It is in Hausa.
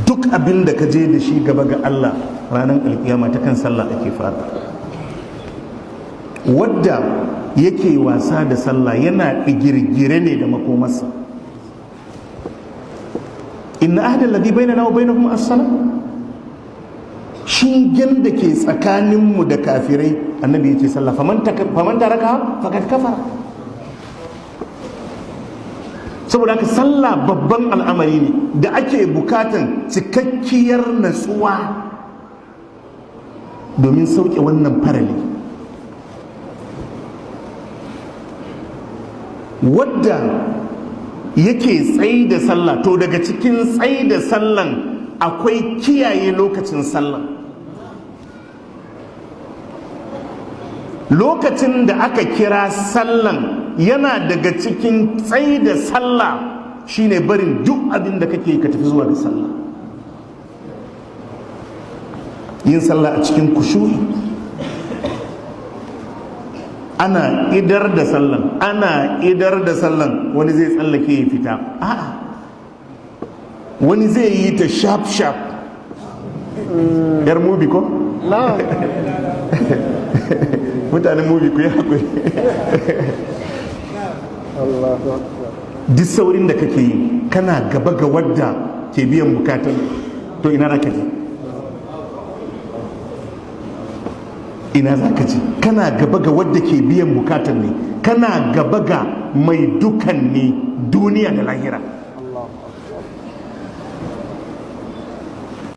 duk abin da ka je da shi gaba ga Allah ranar alkiyama ta kan sallah ake fara. Wadda yake wasa da sallah yana digirgire ne da makomarsa. Inna ahda alladhi bainana wa bainahum as-salah, shingen da ke tsakaninmu da kafirai annabi ya ce sallah faman taraka faqad kafara. Saboda haka sallah babban al'amari ne da ake bukatan cikakkiyar natsuwa domin sauke wannan farali. Wadda yake tsayi da sallah, to daga cikin tsayi da sallan akwai kiyaye lokacin sallah. Lokacin da aka kira sallan yana daga cikin tsayi da sallah shine barin duk abin da kake ka tafi zuwa da sallah. Yin sallah a cikin kushu'i, ana idar da sallan wani zai tsallake ya fita, a'a wani zai yi ta sharp yar mubi ko? mutanen mubi ku yi haƙuri. Duk saurin da kake yi kana gaba ga wadda ke biyan bukatun, to ina za ka je? Ina za ka je? Kana gaba ga wadda ke biyan bukatun ne, kana gaba ga mai dukan ne duniya da lahira.